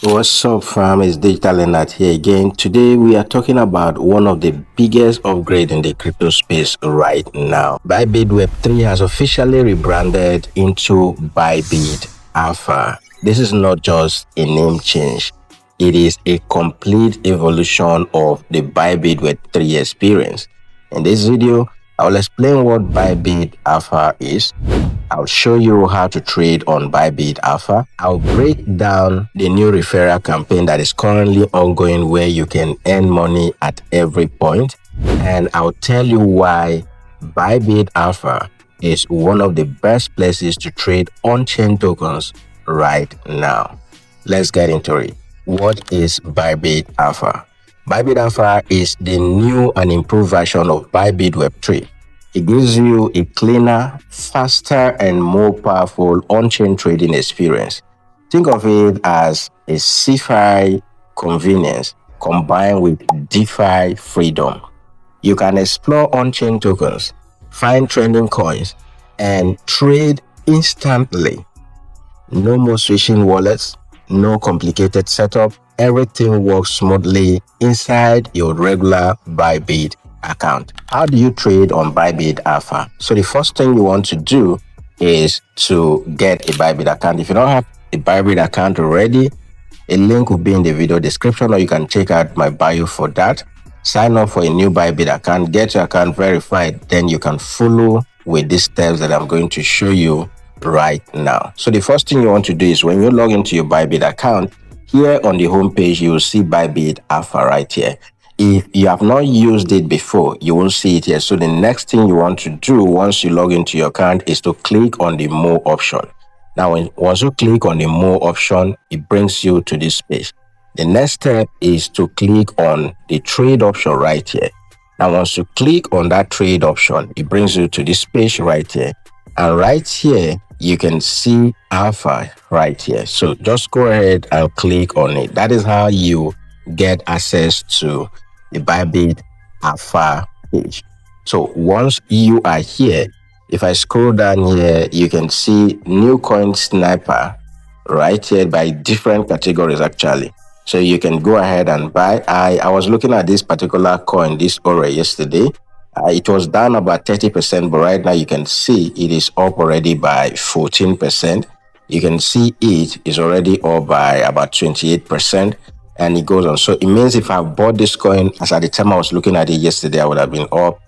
What's up, fam? It's 𝗘𝗲𝗙 here again. Today we are talking about one of the biggest upgrades in the crypto space right now. Bybit Web3 has officially rebranded into Bybit Alpha. This is not just a name change. It is a complete evolution of the Bybit Web3 experience. In this video, I will explain what Bybit Alpha is. I'll show you how to trade on Bybit Alpha. I'll break down the new referral campaign that is currently ongoing where you can earn money at every point. And I'll tell you why Bybit Alpha is one of the best places to trade on-chain tokens right now. Let's get into it. What is Bybit Alpha? Bybit Alpha is the new and improved version of Bybit Web3. It gives you a cleaner, faster, and more powerful on-chain trading experience. Think of it as a CeFi convenience combined with DeFi freedom. You can explore on-chain tokens, find trending coins, and trade instantly. No more switching wallets, no complicated setup. Everything works smoothly inside your regular Bybit account. How do you trade on Bybit Alpha? So the first thing you want to do is to get a Bybit account. If you don't have a Bybit account already, a link will be in the video description, or you can check out my bio for that. Sign up for a new Bybit account, get your account verified, then you can follow with these steps that I'm going to show you right now. So the first thing you want to do is when you log into your Bybit account, here on the home page, you will see Bybit Alpha right here. If you have not used it before, you won't see it here. So the next thing you want to do once you log into your account is to click on the More option. Now, once you click on the More option, it brings you to this page. The next step is to click on the Trade option right here. Now, once you click on that Trade option, it brings you to this page right here. And right here, you can see Alpha right here. So just go ahead and click on it. That is how you get access to the Bybit Alpha page. So once you are here, if I scroll down here, you can see new coin sniper right here by different categories actually. So you can go ahead and buy. I was looking at this particular coin, this ore, yesterday. It was down about 30%, but right now you can see it is up already by 14%. You can see it is already up by about 28%. And it goes on. So it means if I bought this coin, as at the time I was looking at it yesterday, I would have been up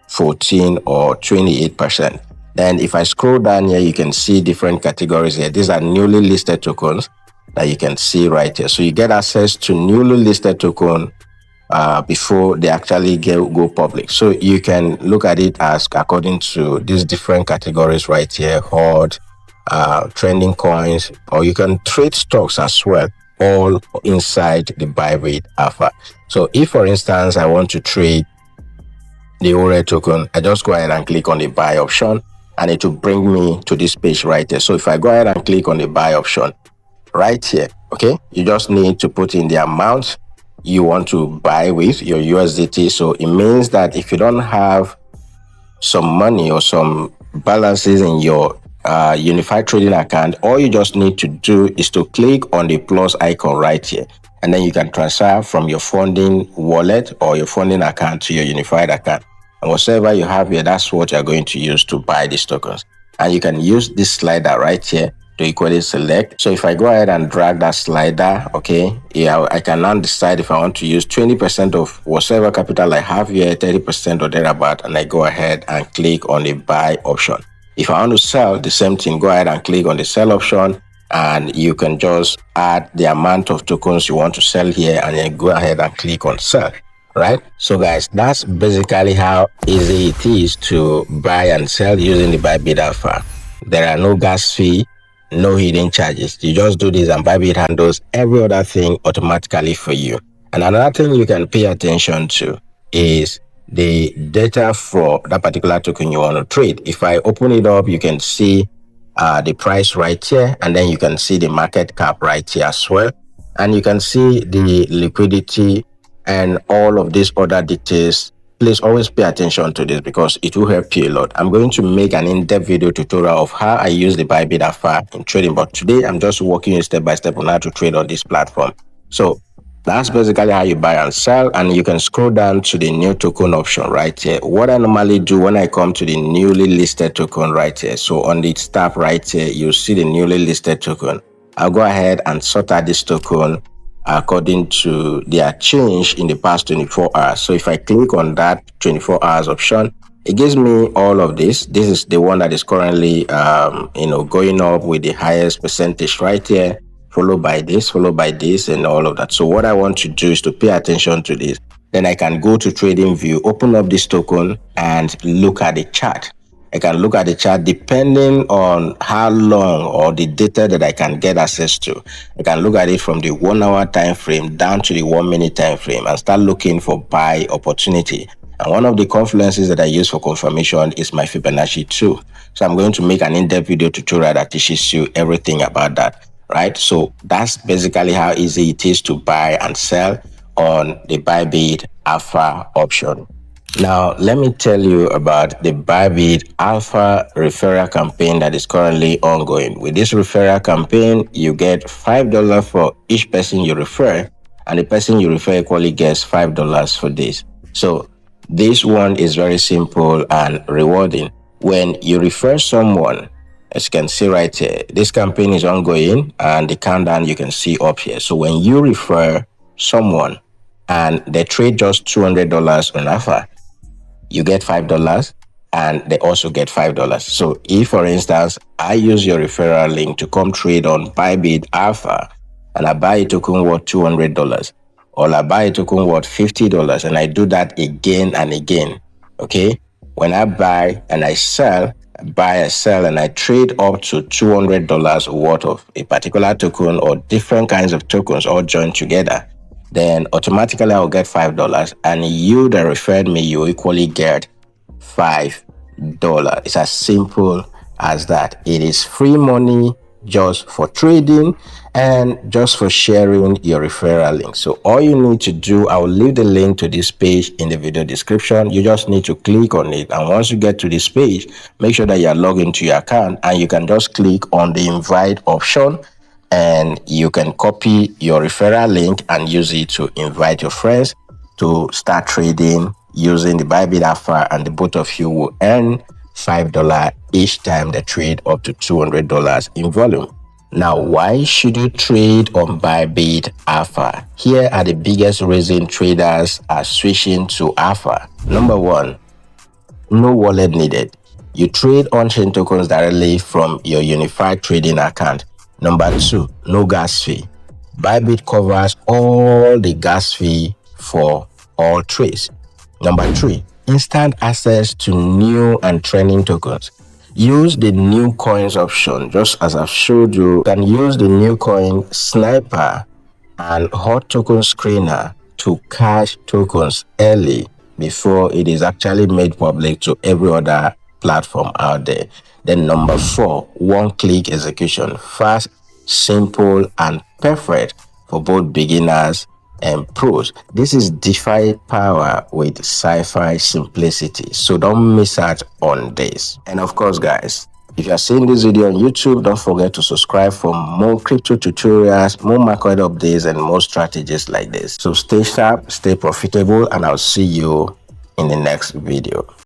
14 or 28%. Then if I scroll down here, you can see different categories here. These are newly listed tokens that you can see right here. So you get access to newly listed token before they actually go public. So you can look at it as according to these different categories right here, HOD, trending coins, or you can trade stocks as well, all inside the Bybit Alpha. So if, for instance, I want to trade the ore token, I just go ahead and click on the buy option, and it will bring me to this page right there. So if I go ahead and click on the buy option right here, okay, you just need to put in the amount you want to buy with your USDT. So it means that if you don't have some money or some balances in your unified trading account, all you just need to do is to click on the plus icon right here, and then you can transfer from your funding wallet or your funding account to your unified account, and whatever you have here, that's what you're going to use to buy these tokens. And you can use this slider right here to equally select. So if I go ahead and drag that slider, okay, yeah, I can now decide if I want to use 20% of whatever capital I have here, 30% or thereabout, and I go ahead and click on the buy option. If I want to sell, the same thing, go ahead and click on the sell option, and you can just add the amount of tokens you want to sell here, and then go ahead and click on sell, right? So guys, that's basically how easy it is to buy and sell using the Bybit Alpha. There are no gas fee, no hidden charges. You just do this and Bybit handles every other thing automatically for you. And another thing you can pay attention to is the data for that particular token you want to trade. If I open it up, you can see the price right here, and then you can see the market cap right here as well, and you can see the liquidity and all of these other details Please always pay attention to this because it will help you a lot. I'm going to make an in-depth video tutorial of how I use the Bybit Alpha in trading, but today I'm just walking you step by step on how to trade on this platform. So that's basically how you buy and sell, and you can scroll down to the new token option right here. What I normally do when I come to the newly listed token right here, so on the tab right here, you see the newly listed token. I'll go ahead and sort out this token according to their change in the past 24 hours. So if I click on that 24 hours option, it gives me all of this. This is the one that is currently going up with the highest percentage right here, followed by this, and all of that. So what I want to do is to pay attention to this. Then I can go to trading view, open up this token and look at the chart. I can look at the chart depending on how long or the data that I can get access to. I can look at it from the 1 hour time frame down to the 1 minute time frame and start looking for buy opportunity. And one of the confluences that I use for confirmation is my Fibonacci 2. So I'm going to make an in-depth video tutorial that teaches you everything about that, right? So that's basically how easy it is to buy and sell on the Bybit Alpha option. Now, let me tell you about the Bybit Alpha referral campaign that is currently ongoing. With this referral campaign, you get $5 for each person you refer, and the person you refer equally gets $5 for this. So this one is very simple and rewarding. When you refer someone, as you can see right here, this campaign is ongoing and the countdown you can see up here. So when you refer someone and they trade just $200 on Alpha, you get $5 and they also get $5. So if, for instance, I use your referral link to come trade on Bybit Alpha and I buy a token worth $200, or I buy a token worth $50, and I do that again and again, okay? When I buy and I sell, and I trade up to $200 worth of a particular token or different kinds of tokens all joined together, then automatically I'll get $5, and you that referred me, you equally get $5. It's as simple as that. It is free money just for trading and just for sharing your referral link. So all you need to do, I will leave the link to this page in the video description. You just need to click on it, and once you get to this page, make sure that you are logged into your account, and you can just click on the invite option, and you can copy your referral link and use it to invite your friends to start trading using the Bybit Alpha, and the both of you will earn $5 each time they trade up to $200 in volume. Now, why should you trade on Bybit Alpha? Here are the biggest reason traders are switching to Alpha. Number one, no wallet needed. You trade on-chain tokens directly from your unified trading account. Number two, no gas fee. Bybit covers all the gas fee for all trades. Number three, instant access to new and trending tokens. Use the new coins option, just as I've showed you. You can use the new coin sniper and hot token screener to cash tokens early before it is actually made public to every other platform out there. Then number four, one-click execution. Fast, simple, and perfect for both beginners and pros. This is DeFi power with sci-fi simplicity. So don't miss out on this. And of course, guys, if you are seeing this video on YouTube, don't forget to subscribe for more crypto tutorials, more market updates, and more strategies like this. So stay sharp, stay profitable, and I'll see you in the next video.